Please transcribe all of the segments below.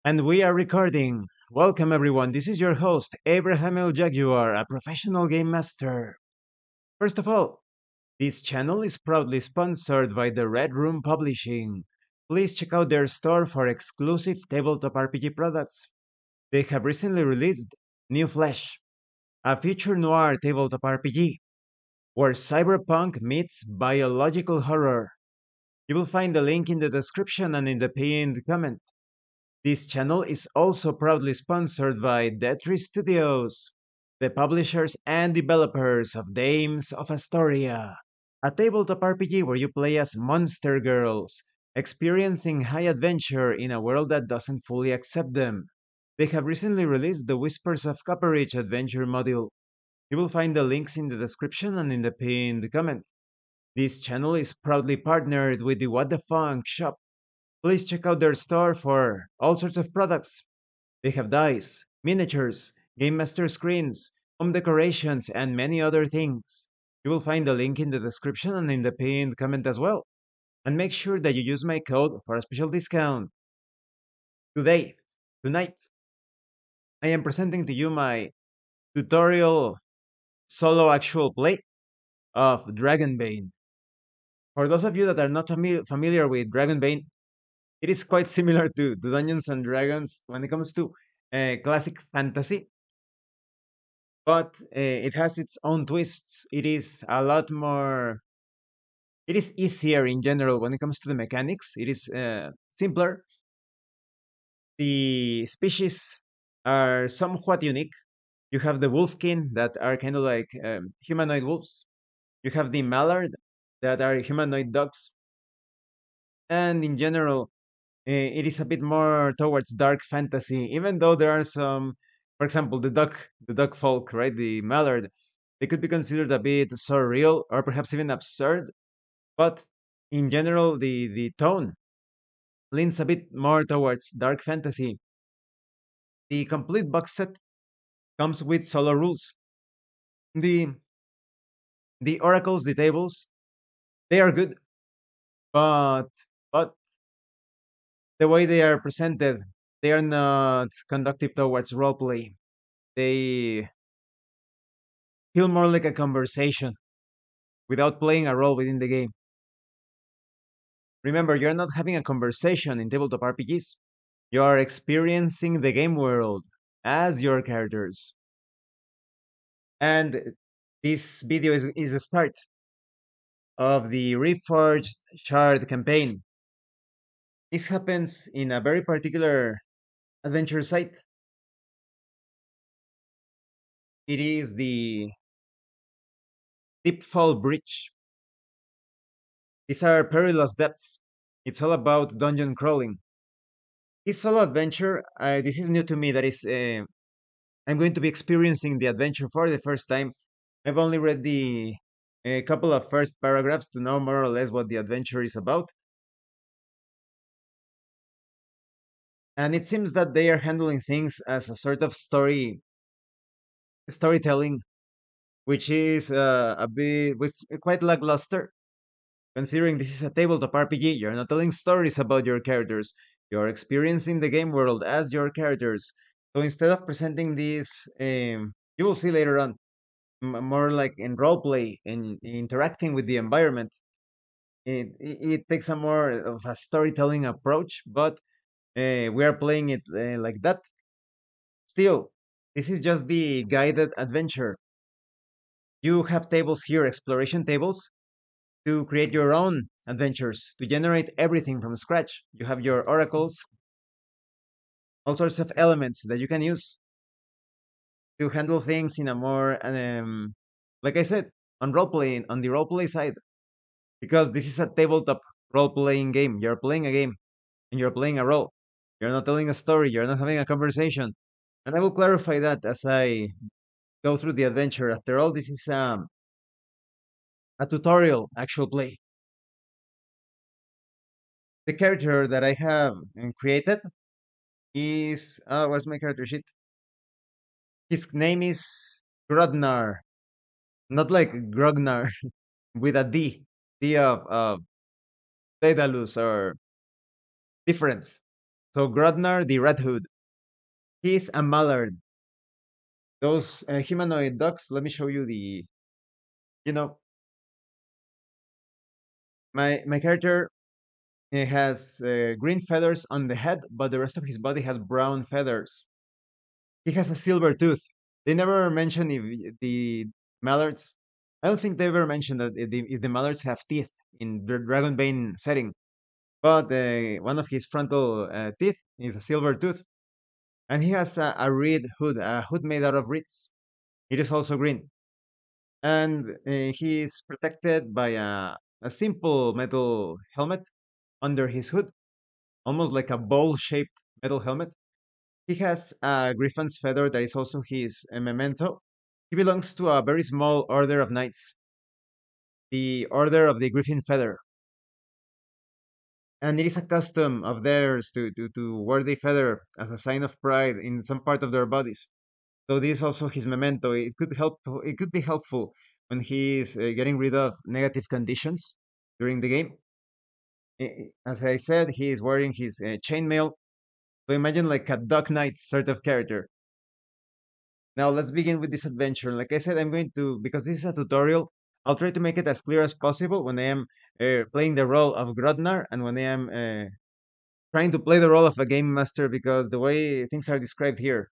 And we are recording. Welcome, everyone. This is your host, Abraham El Jaguar, a professional game master. First of all, this channel is proudly sponsored by the Red Room Publishing. Please check out their store for exclusive tabletop RPG products. They have recently released New Flesh, a future noir tabletop RPG where cyberpunk meets biological horror. You will find the link in the description and in the pinned comment. This channel is also proudly sponsored by Detri Studios, the publishers and developers of Dames of Asstoria, a tabletop RPG where you play as monster girls, experiencing high adventure in a world that doesn't fully accept them. They have recently released the Whispers of Copperridge adventure module. You will find the links in the description and in the pinned comment. This channel is proudly partnered with the What the Funk shop. Please check out their store for all sorts of products. They have dice, miniatures, game master screens, home decorations, and many other things. You will find the link in the description and in the pinned comment as well. And make sure that you use my code for a special discount. Today, tonight, I am presenting to you my tutorial solo actual play of Dragonbane. For those of you that are not familiar with Dragonbane, it is quite similar to Dungeons and Dragons when it comes to classic fantasy, but it has its own twists. It is a lot more. It is easier in general when it comes to the mechanics. It is simpler. The species are somewhat unique. You have the wolfkin that are kind of like humanoid wolves. You have the mallard that are humanoid dogs, and in general, it is a bit more towards dark fantasy, even though there are some, for example, the duck folk, right? The mallard, they could be considered a bit surreal or perhaps even absurd, but in general, the tone leans a bit more towards dark fantasy. The complete box set comes with solo rules. The the oracles, the tables, they are good, but but the way they are presented, they are not conductive towards roleplay. They feel more like a conversation without playing a role within the game. Remember, you're not having a conversation in tabletop RPGs. You are experiencing the game world as your characters. And this video is the start of the Reforged Shard campaign. This happens in a very particular adventure site. It is the Deepfall Bridge. These are perilous depths. It's all about dungeon crawling. This solo adventure, this is new to me. That is, I'm going to be experiencing the adventure for the first time. I've only read the a couple of first paragraphs to know more or less what the adventure is about, and it seems that they are handling things as a sort of storytelling, which is a bit was quite lackluster. Considering this is a tabletop RPG, you're not telling stories about your characters. You're experiencing the game world as your characters. So instead of presenting this, you will see later on, more like in role play and interacting with the environment. It takes a more of a storytelling approach, but we are playing it like that. Still, this is just the guided adventure. You have tables here, exploration tables, to create your own adventures, to generate everything from scratch. You have your oracles, all sorts of elements that you can use to handle things in a more, like I said, on role playing, on the role play side, because this is a tabletop role playing game. You're playing a game and you're playing a role. You're not telling a story. You're not having a conversation. And I will clarify that as I go through the adventure. After all, this is a tutorial actual play. The character that I have created is where's my character sheet? His name is Grodnar, not like Grognar with a D, D of Daedalus or difference. So Grodnar the Red Hood. He's a mallard. Those humanoid ducks. Let me show you the. You know, my character has green feathers on the head, but the rest of his body has brown feathers. He has a silver tooth. They never mention if the mallards. I don't think they ever mentioned that if the mallards have teeth in the Dragonbane setting. But one of his frontal teeth is a silver tooth, and he has a reed hood, a hood made out of reeds. It is also green, and he is protected by a simple metal helmet under his hood, almost like a bowl-shaped metal helmet. He has a griffin's feather that is also his memento. He belongs to a very small order of knights, the Order of the Griffin Feather, and it is a custom of theirs to wear the feather as a sign of pride in some part of their bodies. So this is also his memento. It could help. It could be helpful when he is getting rid of negative conditions during the game. As I said, he is wearing his chainmail. So imagine like a Duck Knight sort of character. Now let's begin with this adventure. Like I said, I'm going to, because this is a tutorial, I'll try to make it as clear as possible when I am playing the role of Grodnar and when I am trying to play the role of a game master, because the way things are described here,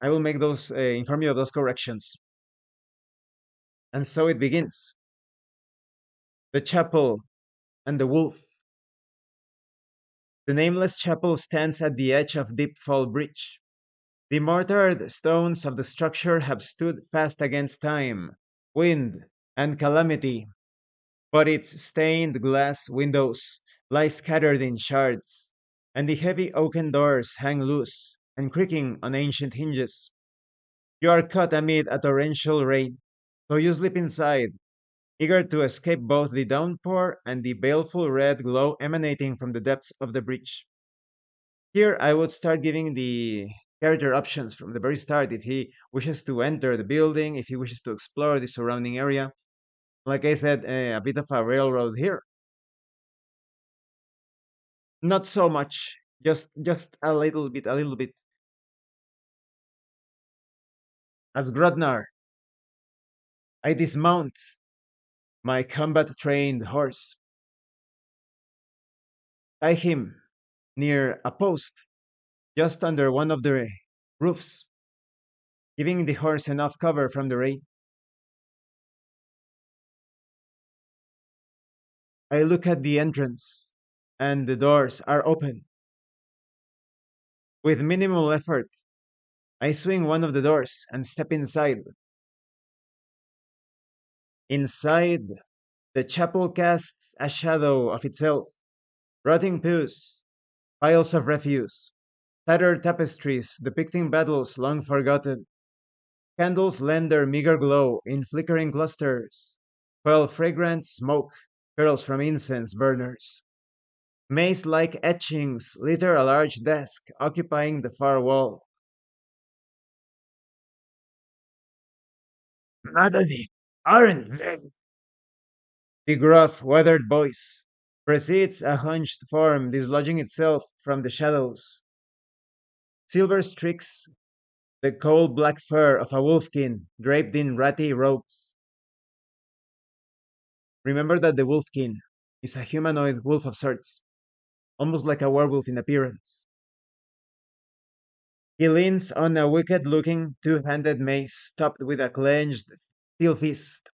I will make those, inform you of those corrections. And so it begins. The chapel and the wolf. The nameless chapel stands at the edge of Deepfall Bridge. The mortared stones of the structure have stood fast against time, wind, and calamity, but its stained glass windows lie scattered in shards, and the heavy oaken doors hang loose and creaking on ancient hinges. You are caught amid a torrential rain, so you slip inside, eager to escape both the downpour and the baleful red glow emanating from the depths of the breach. Here, I would start giving the character options from the very start if he wishes to enter the building, if he wishes to explore the surrounding area. Like I said, a bit of a railroad here. Not so much, just a little bit, a little bit. As Grodnar, I dismount my combat-trained horse, tie him near a post just under one of the roofs, giving the horse enough cover from the rain. I look at the entrance, and the doors are open. With minimal effort, I swing one of the doors and step inside. Inside, the chapel casts a shadow of itself, rotting pews, piles of refuse, tattered tapestries depicting battles long forgotten. Candles lend their meager glow in flickering clusters, while fragrant smoke curls from incense burners. Maze like etchings litter a large desk occupying the far wall. Madani, aren't they? The gruff, weathered voice precedes a hunched form dislodging itself from the shadows. Silver streaks the coal black fur of a wolfkin draped in ratty robes. Remember that the wolfkin is a humanoid wolf of sorts, almost like a werewolf in appearance. He leans on a wicked looking two handed mace topped with a clenched steel fist.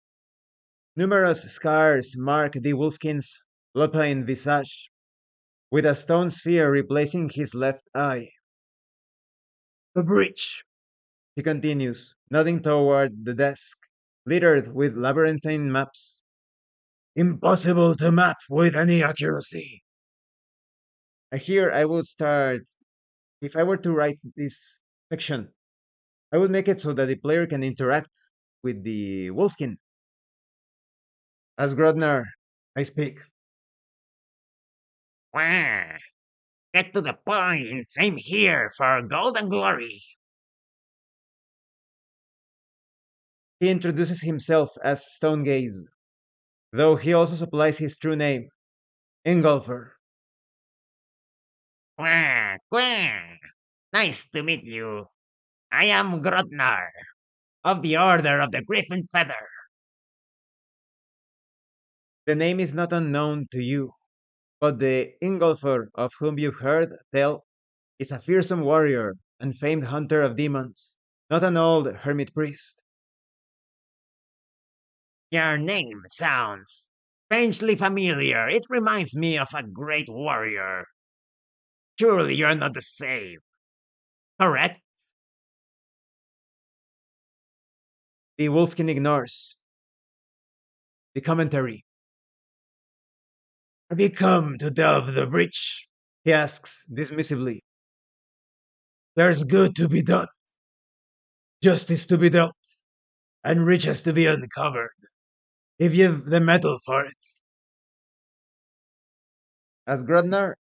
Numerous scars mark the wolfkin's lupine visage, with a stone sphere replacing his left eye. The breach, he continues, nodding toward the desk, littered with labyrinthine maps. Impossible to map with any accuracy. Here I would start, if I were to write this section, I would make it so that the player can interact with the Wolfkin. As Grodnar, I speak. Wah! Get to the point. I'm here for gold and glory. He introduces himself as Stonegaze, though he also supplies his true name, Ingolfer. Quack, quack. Nice to meet you. I am Grotnar, of the Order of the Griffin Feather. The name is not unknown to you, but the Ingolfer of whom you've heard tell is a fearsome warrior and famed hunter of demons, not an old hermit priest. Your name sounds strangely familiar. It reminds me of a great warrior. Surely you're not the same, correct? The Wolfkin ignores the commentary. Have you come to delve the breach? He asks dismissively. There's good to be done, justice to be dealt, and riches to be uncovered. If you've the metal for it. As Grodnar,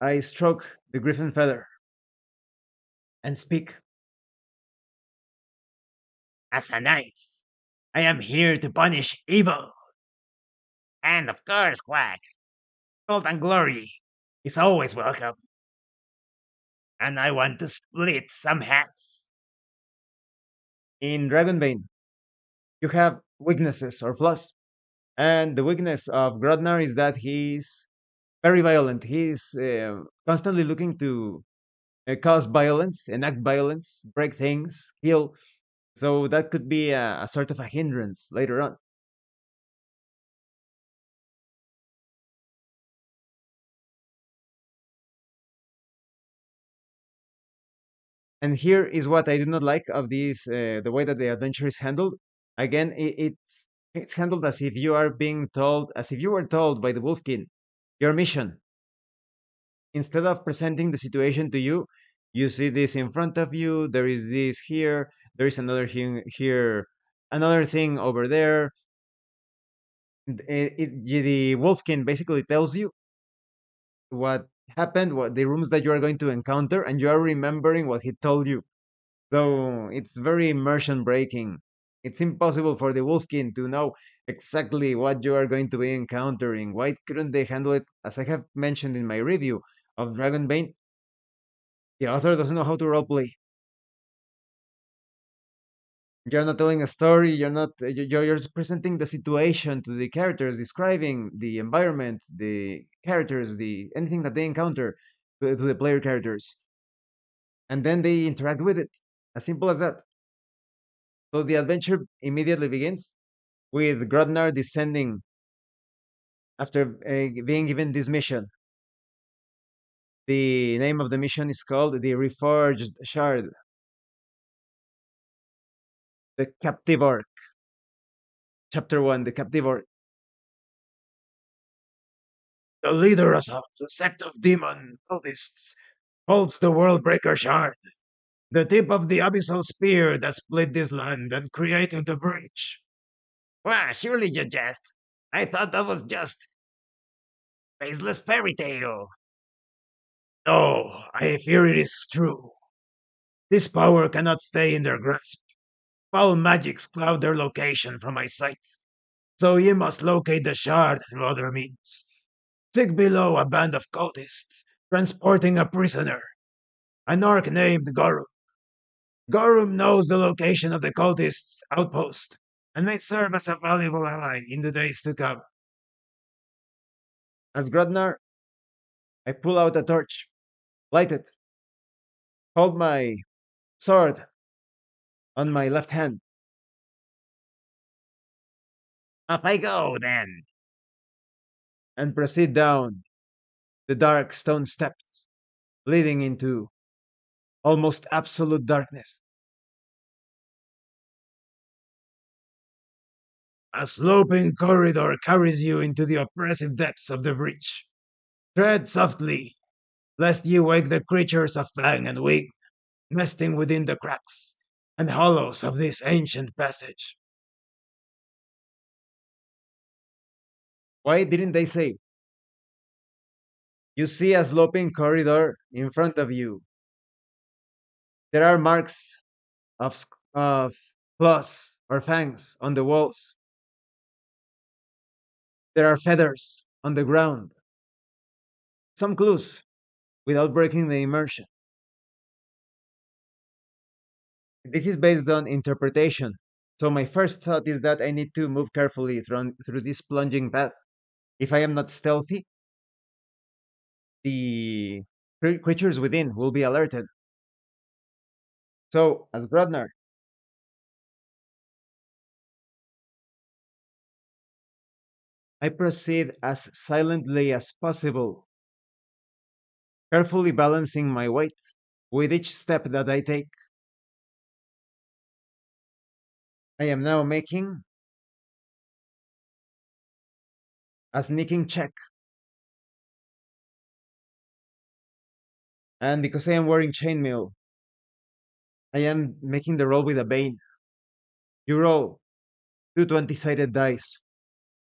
I stroke the griffin feather and speak. As a knight, I am here to punish evil. And of course, Quack, gold and glory is always welcome. And I want to split some hats. In Dragonbane, you have weaknesses or flaws. And the weakness of Grodnar is that he's very violent. He's constantly looking to cause violence, enact violence, break things, kill. So that could be a sort of a hindrance later on. And here is what I do not like of this: the way that the adventure is handled. Again, it's handled as if you are being told, as if you were told by the Wolfkin, your mission. Instead of presenting the situation to you, you see this in front of you. There is this here. There is another thing here. Another thing over there. The Wolfkin basically tells you what happened, what the rooms that you are going to encounter, and you are remembering what he told you. So it's very immersion breaking. It's impossible for the Wolfkin to know exactly what you are going to be encountering. Why couldn't they handle it? As I have mentioned in my review of Dragonbane, the author doesn't know how to roleplay. You're not telling a story. You're not. You're just presenting the situation to the characters, describing the environment, the characters, the anything that they encounter to the player characters, and then they interact with it. As simple as that. So the adventure immediately begins with Grodnar descending after being given this mission. The name of the mission is called the Reforged Shard, the Captive Orc. Chapter 1, the Captive Orc. The leader of the sect of demon cultists holds the World Breaker Shard, the tip of the abyssal spear that split this land and created the breach. Well, surely you jest. I thought that was just faceless fairy tale. No, I fear it is true. This power cannot stay in their grasp. Foul magics cloud their location from my sight. So ye must locate the shard through other means. Seek below a band of cultists, transporting a prisoner, an orc named Gorum. Gorum knows the location of the cultists' outpost and may serve as a valuable ally in the days to come. As Grodnar, I pull out a torch, light it, hold my sword on my left hand, Off I go, then. and proceed down the dark stone steps leading into almost absolute darkness. A sloping corridor carries you into the oppressive depths of the breach. Tread softly, lest you wake the creatures of fang and wing, nesting within the cracks and hollows of this ancient passage. Why didn't they say? You see a sloping corridor in front of you. There are marks of claws or fangs on the walls. There are feathers on the ground. some clues without breaking the immersion. This is based on interpretation. So my first thought is that I need to move carefully through this plunging path. If I am not stealthy, the creatures within will be alerted. So, as Grodnar, I proceed as silently as possible, carefully balancing my weight with each step that I take. I am now making a sneaking check, and because I am wearing chainmail, I am making the roll with a bane. You roll two 20-sided dice,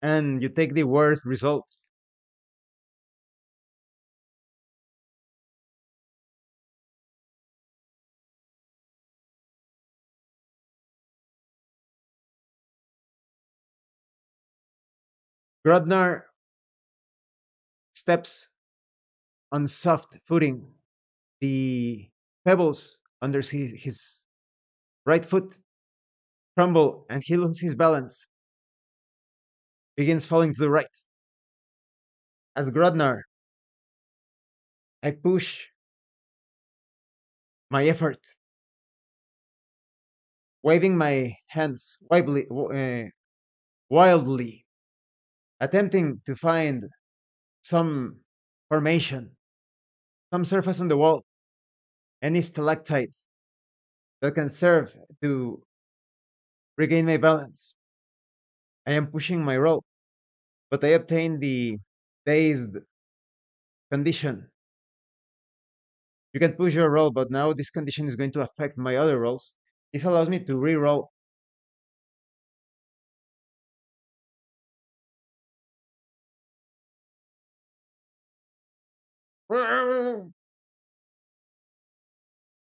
and you take the worst results. Grodnar steps on soft footing. The pebbles under his right foot crumble, and he loses his balance, begins falling to the right. As Grodnar, I push my effort, waving my hands wildly, attempting to find some formation, some surface on the wall, any stalactite that can serve to regain my balance. I am pushing my roll, but I obtain the dazed condition. You can push your roll, but now this condition is going to affect my other rolls. This allows me to re-roll.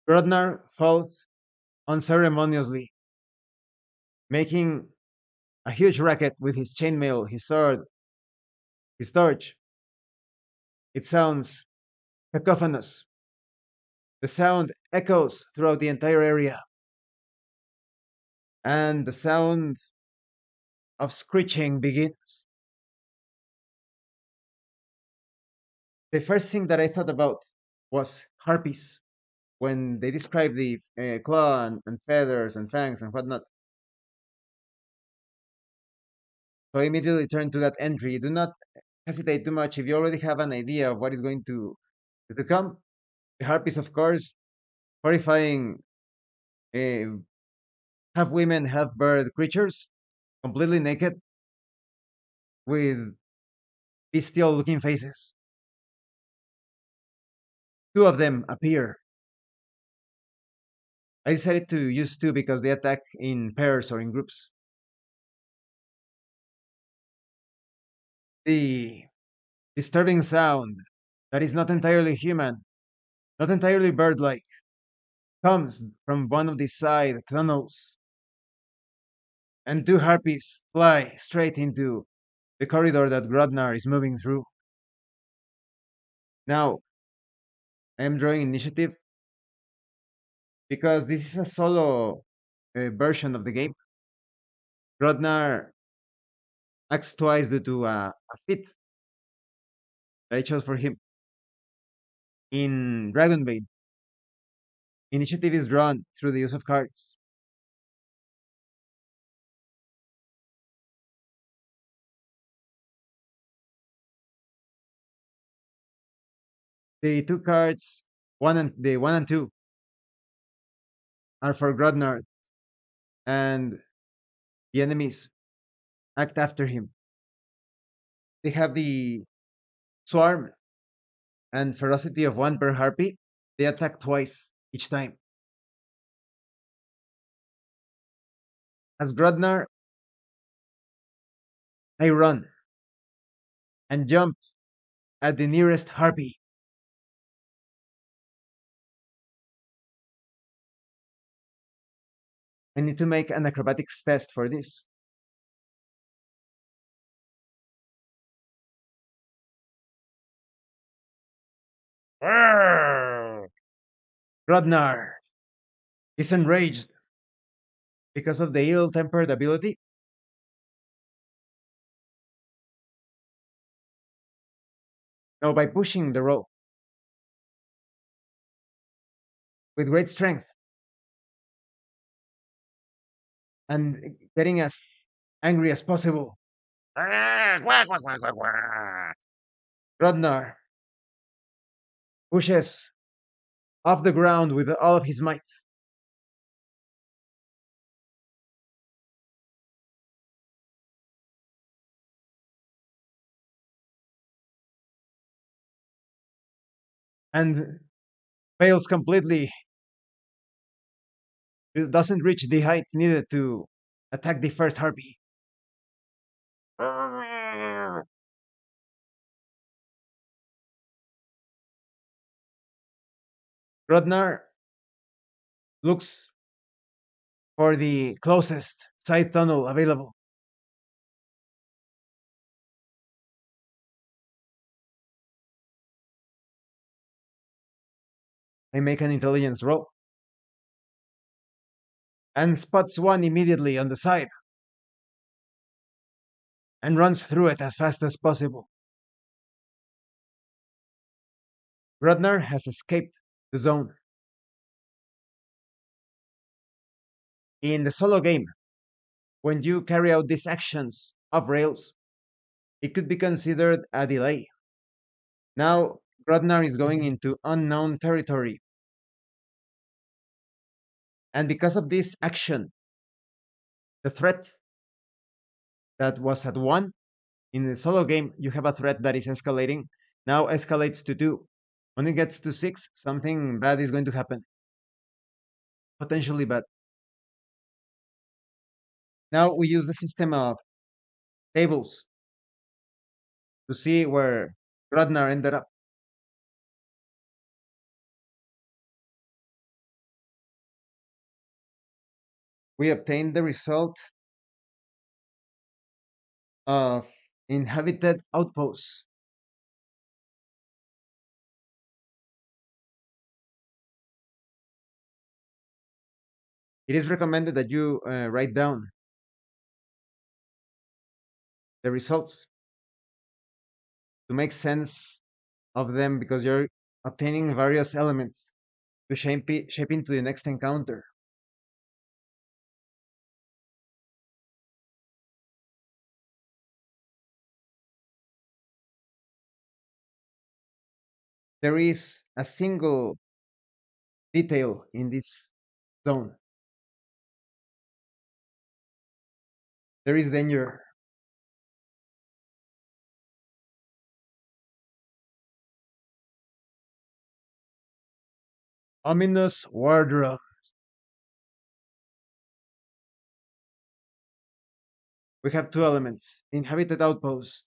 Grodnar falls unceremoniously, making a huge racket with his chainmail, his sword, his torch. It sounds cacophonous. The sound echoes throughout the entire area, and the sound of screeching begins. The first thing that I thought about was harpies when they describe the claw and feathers and fangs and whatnot. So I immediately turned to that entry. Do not hesitate too much if you already have an idea of what is going to come. The harpies, of course, horrifying uh, half women, half bird creatures, completely naked with bestial looking faces. Two of them appear. I decided to use two because they attack in pairs or in groups. The disturbing sound that is not entirely human, not entirely bird like, comes from one of the side tunnels, and two harpies fly straight into the corridor that Grodnar is moving through. Now, I am drawing initiative because this is a solo version of the game. Grodnar acts twice due to a feat that I chose for him. In Dragonbane, initiative is drawn through the use of cards. The two cards, one and two, are for Grodnar, and the enemies act after him. They have the swarm and ferocity of one per harpy. They attack twice each time. As Grodnar, I run and jump at the nearest harpy. I need to make an acrobatics test for this. Rodnar is enraged because of the ill-tempered ability. No, by pushing the roll with great strength and getting as angry as possible. Rodnar pushes off the ground with all of his might, and fails completely. It doesn't reach the height needed to attack the first harpy. Rodnar looks for the closest side tunnel available. I make an intelligence roll and spots one immediately on the side and runs through it as fast as possible. Rodnar has escaped the zone. In the solo game, when you carry out these actions off rails, it could be considered a delay. Now, Rodnar is going into unknown territory, and because of this action, the threat that was at 1 in the solo game, you have a threat that is escalating, now escalates to 2. When it gets to 6, something bad is going to happen, potentially bad. Now we use the system of tables to see where Grodnar ended up. We obtained the result of inhabited outposts. It is recommended that you write down the results to make sense of them because you're obtaining various elements to shape into the next encounter. There is a single detail in this zone. There is danger. Ominous wardrobe. We have two elements: inhabited outpost,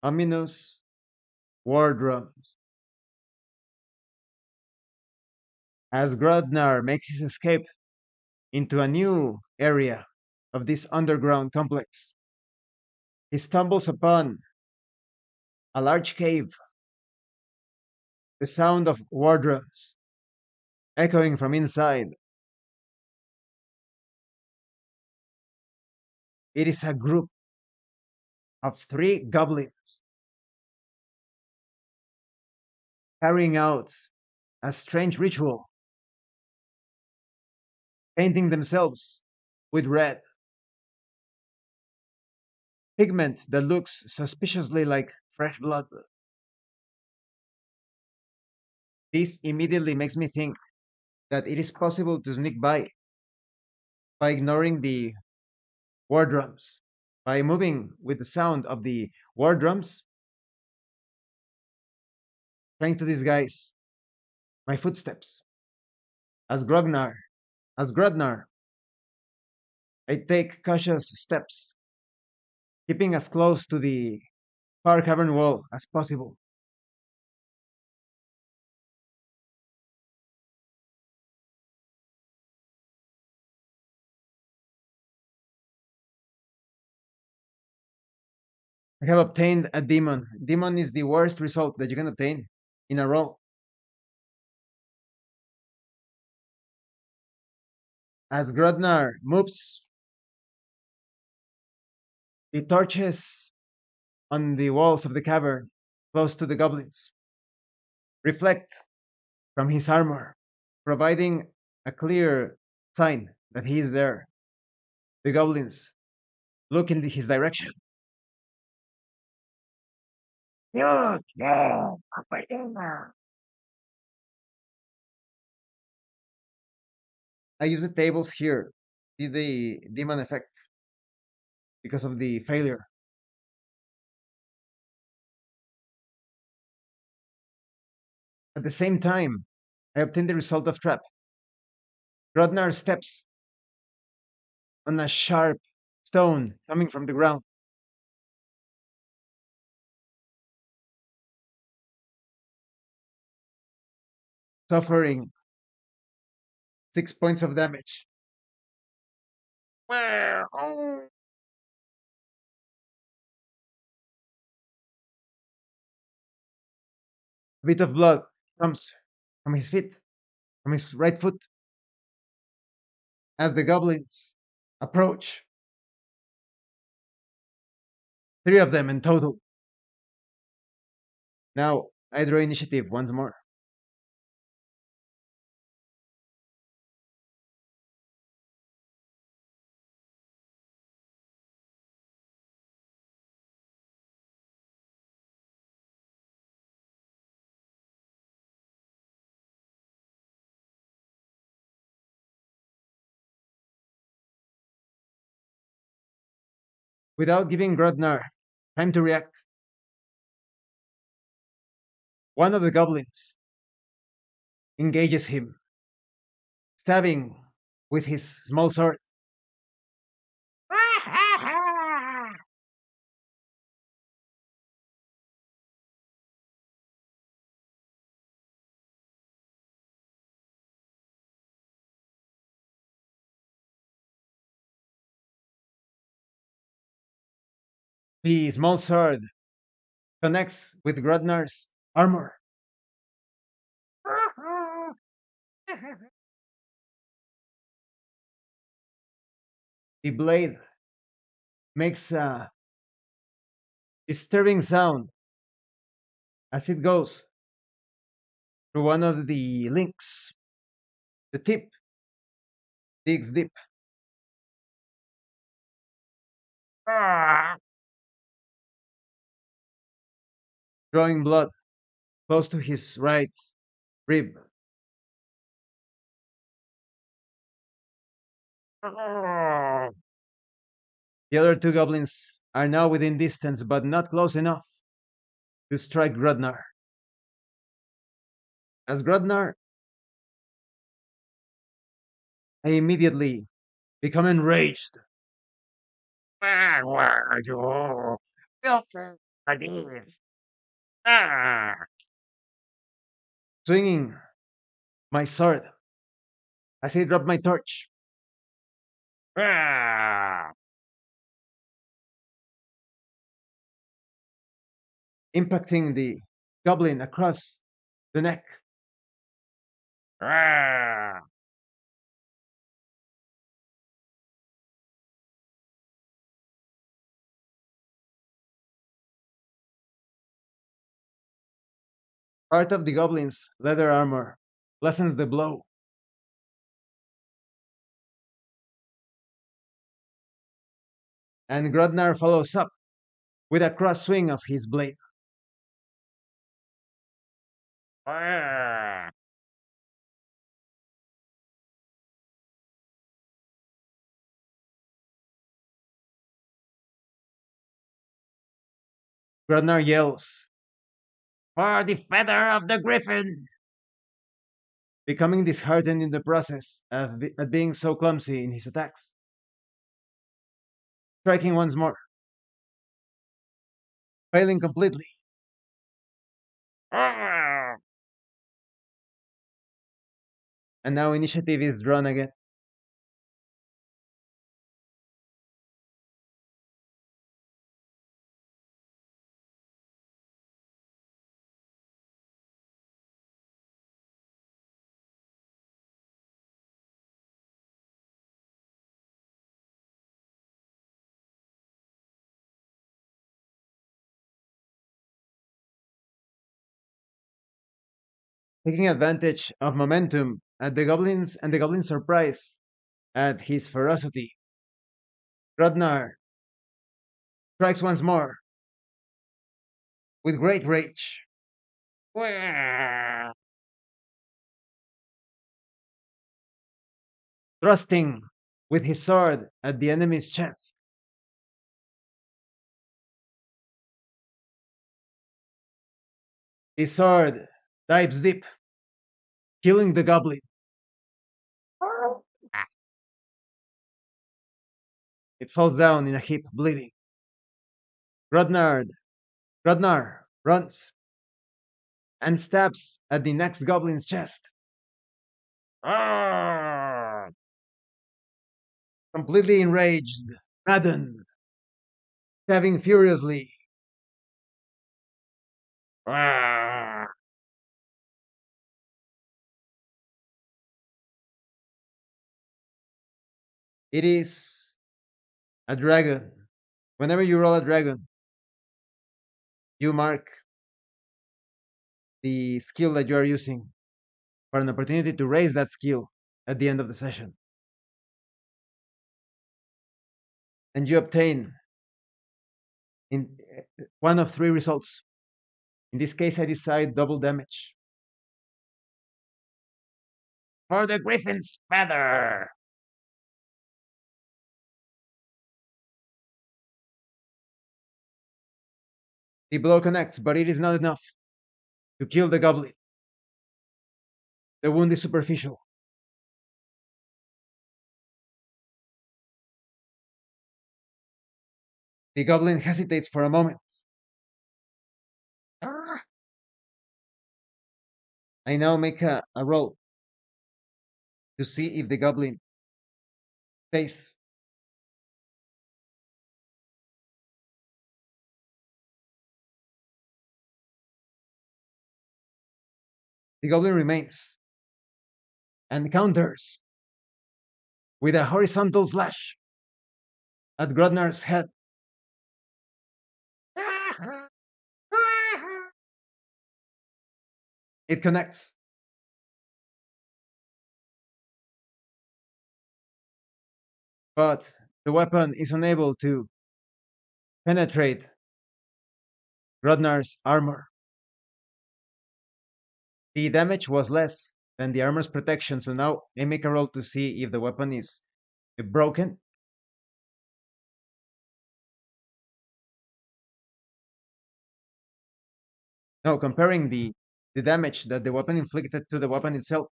ominous wardrobes. As Grodnar makes his escape into a new area of this underground complex, he stumbles upon a large cave, the sound of wardrobes echoing from inside. It is a group of 3 goblins carrying out a strange ritual, painting themselves with red pigment that looks suspiciously like fresh blood. This immediately makes me think that it is possible to sneak by ignoring the war drums. By moving with the sound of the war drums, trying to disguise my footsteps. As Grognar, as Grodnar, I take cautious steps, keeping as close to the far cavern wall as possible. I have obtained a demon. Demon is the worst result that you can obtain in a roll. As Grodnar moves, the torches on the walls of the cavern close to the goblins reflect from his armor, providing a clear sign that he is there. The goblins look in his direction. You can't win. I use the tables here. See the demon effect because of the failure. At the same time, I obtain the result of trap. Grodnar steps on a sharp stone coming from the ground, suffering 6 points of damage. Well, A bit of blood comes from his feet, from his right foot, as the goblins approach. Three of them in total. Now I draw initiative once more. Without giving Grodnar time to react, one of the goblins engages him, stabbing with his small sword. The small sword connects with Grodnar's armor. The blade makes a disturbing sound as it goes through one of the links. The tip digs deep, drawing blood close to his right rib. The other two goblins are now within distance, but not close enough to strike Grodnar. As Grodnar, I immediately become enraged, Where were you? Looking for this. Ah, swinging my sword as I drop my torch. ah, Impacting the goblin across the neck. ah. Part of the goblin's leather armor lessens the blow, and Grodnar follows up with a cross swing of his blade. Ah. Grodnar yells, For the feather of the griffin. becoming disheartened in the process at being so clumsy in his attacks. Striking once more, failing completely. Ah. And now initiative is drawn again. taking advantage of momentum at the goblins and the goblins' surprise at his ferocity. Grodnar strikes once more with great rage, thrusting with his sword at the enemy's chest. His sword dives deep, killing the goblin. It falls down in a heap, bleeding. Grodnar, Grodnar runs and stabs at the next goblin's chest, completely enraged, maddened, stabbing furiously. It is a dragon. Whenever you roll a dragon, you mark the skill that you are using for an opportunity to raise that skill at the end of the session. And you obtain in one of three results. In this case, I decide double damage. For the griffin's feather. The blow connects, but it is not enough to kill the goblin. The wound is superficial. The goblin hesitates for a moment. I now make a roll to see if the goblin stays. The goblin remains and counters with a horizontal slash at Grodnar's head. It connects, but the weapon is unable to penetrate Grodnar's armor. The damage was less than the armor's protection, so now I make a roll to see if the weapon is broken. No, comparing the damage that the weapon inflicted to the weapon itself.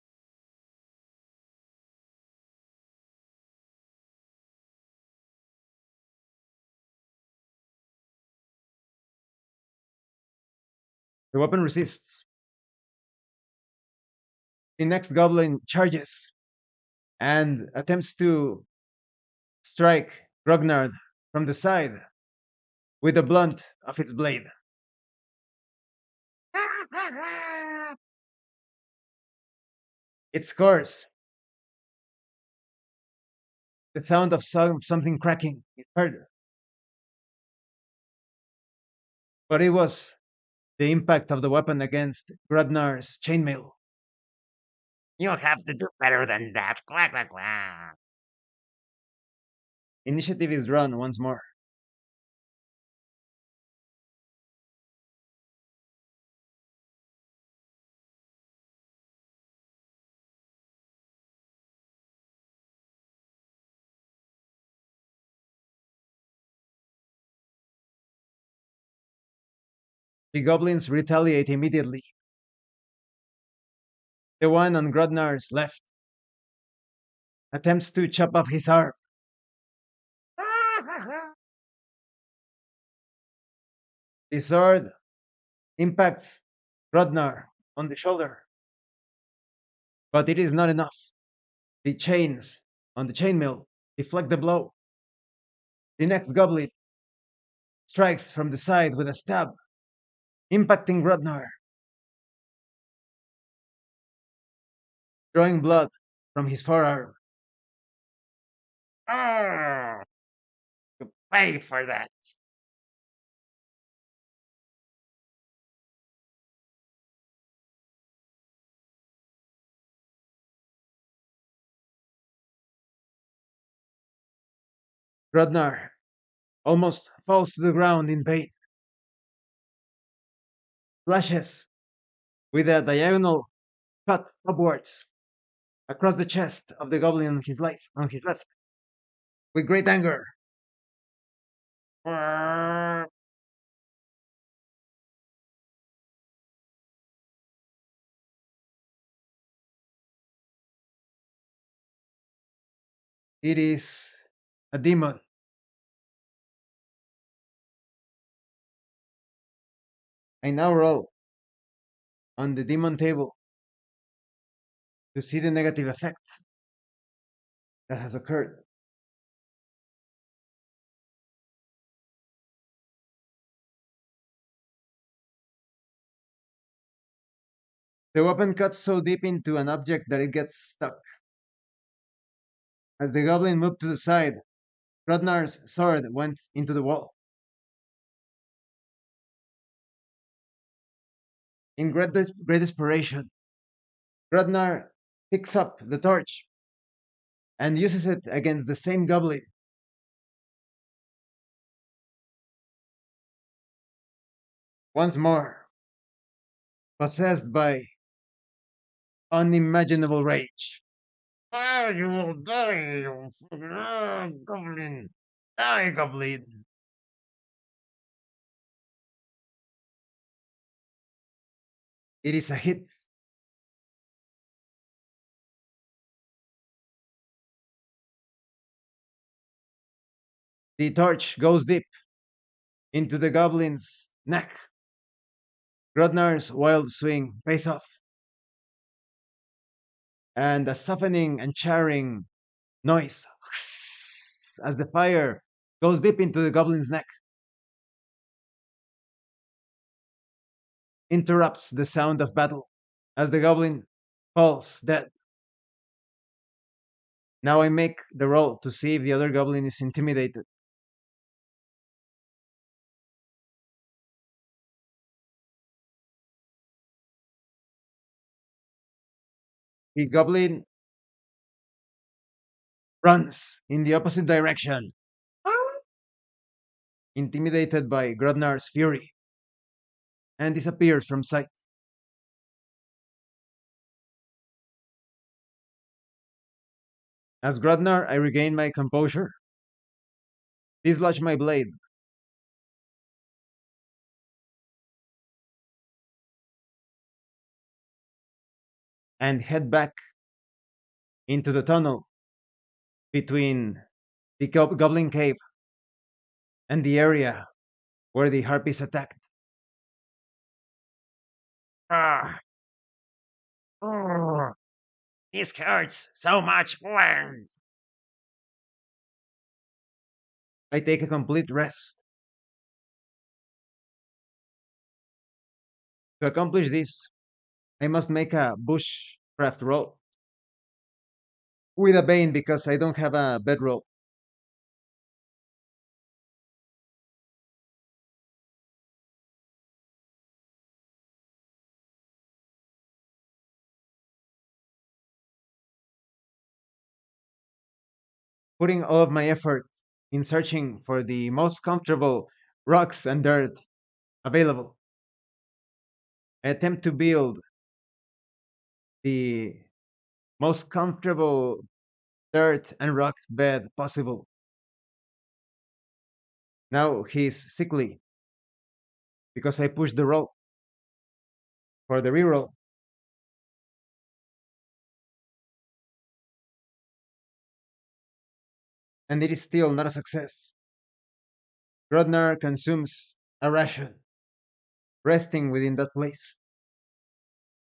The weapon resists. The next goblin charges and attempts to strike Ragnar from the side with the blunt of its blade. It scores. The sound of something cracking is heard, but it was the impact of the weapon against Gradnar's chainmail. You'll have to do better than that. Quack, quack, quack. Initiative is run once more. The goblins retaliate immediately. The one on Grodnar's left attempts to chop off his arm. The sword impacts Grodnar on the shoulder, but it is not enough. The chains on the chainmail deflect the blow. The next goblin strikes from the side with a stab, impacting Grodnar, drawing blood from his forearm. Oh, you pay for that. Grodnar almost falls to the ground in pain, slashes with a diagonal cut upwards across the chest of the goblin on his left, with great anger. It is a demon. I now roll on the demon table to see the negative effect that has occurred. The weapon cuts so deep into an object that it gets stuck. As the goblin moved to the side, Grodnar's sword went into the wall. In great desperation, Grodnar picks up the torch and uses it against the same goblin. Once more, possessed by unimaginable rage. Ah, you will die, you goblin. Die, goblin. It is a hit. The torch goes deep into the goblin's neck. Grodnar's wild swing pays off, and a softening and charring noise as the fire goes deep into the goblin's neck interrupts the sound of battle as the goblin falls dead. Now I make the roll to see if the other goblin is intimidated. The goblin runs in the opposite direction, intimidated by Grodnar's fury, and disappears from sight. As Grodnar, I regain my composure, dislodge my blade, and head back into the tunnel between the goblin cave and the area where the harpies attacked. Ah, oh, this hurts so much. I take a complete rest. To accomplish this, I must make a bushcraft roll with a bane because I don't have a bedroll. Putting all of my effort in searching for the most comfortable rocks and dirt available. I attempt to build the most comfortable dirt and rock bed possible. Now he's sickly because I pushed the roll for the reroll. And it is still not a success. Grodnar consumes a ration, resting within that place,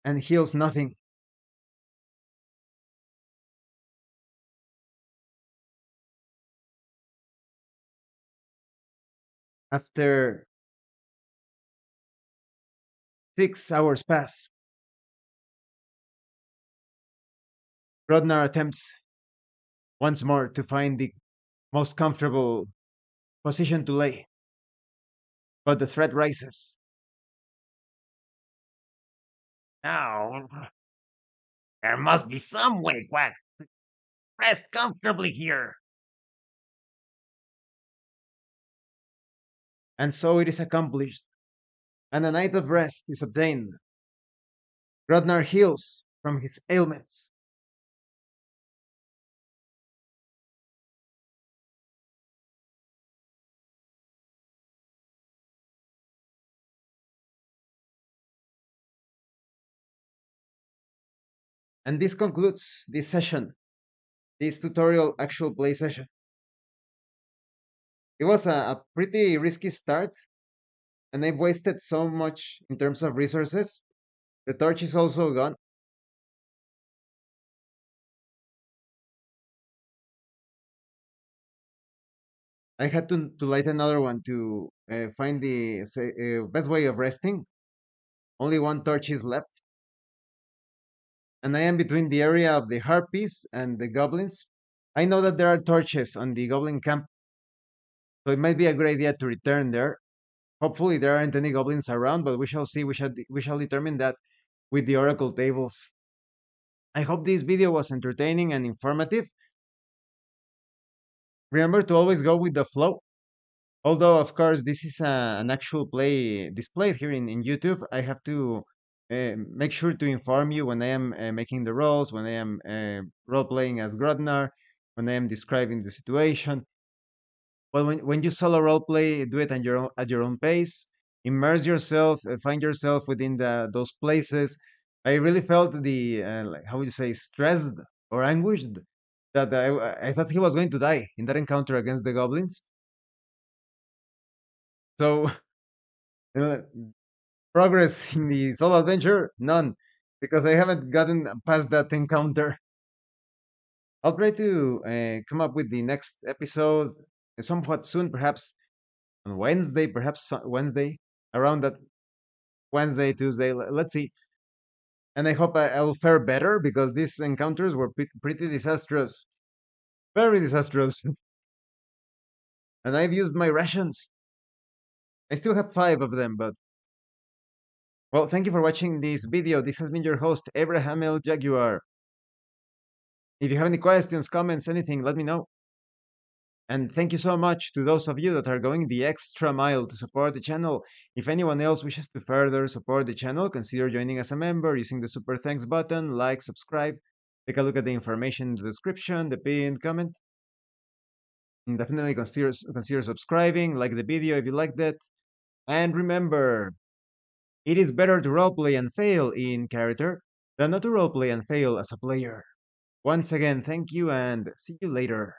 and heals nothing. After 6 hours pass, Grodnar attempts once more to find the most comfortable position to lay, but the threat rises. Now, there must be some way, Quack. Rest comfortably here. And so it is accomplished, and a night of rest is obtained. Grodnar heals from his ailments, and this concludes this session, this tutorial actual play session. It was a pretty risky start, and I've wasted so much in terms of resources. The torch is also gone. I had to light another one to find the best way of resting. Only one torch is left, and I am between the area of the harpies and the goblins. I know that there are torches on the goblin camp, so it might be a good idea to return there. Hopefully, there aren't any goblins around, but we shall see. We shall determine that with the oracle tables. I hope this video was entertaining and informative. Remember to always go with the flow. Although, of course, this is an actual play displayed here in YouTube, I have to make sure to inform you when I am making the rolls, when I am role playing as Grodnar, when I am describing the situation. But when you solo role play, do it at your own pace. Immerse yourself, find yourself within those places. I really felt the like, how would you say, stressed or anguished that I thought he was going to die in that encounter against the goblins. So uh, progress in the solo adventure, none, because I haven't gotten past that encounter. I'll try to come up with the next episode somewhat soon, perhaps on Wednesday, Wednesday, around that Wednesday, Tuesday. Let's see. And I hope I'll fare better because these encounters were pretty disastrous, very disastrous. And I've used my rations. I still have 5 of them, but well, thank you for watching this video. This has been your host, Abraham L. Jaguar. If you have any questions, comments, anything, let me know. And thank you so much to those of you that are going the extra mile to support the channel. If anyone else wishes to further support the channel, consider joining as a member using the super thanks button, like, subscribe, take a look at the information in the description, the pinned comment, and definitely consider subscribing, like the video if you liked it. And remember, it is better to roleplay and fail in character than not to roleplay and fail as a player. Once again, thank you and see you later.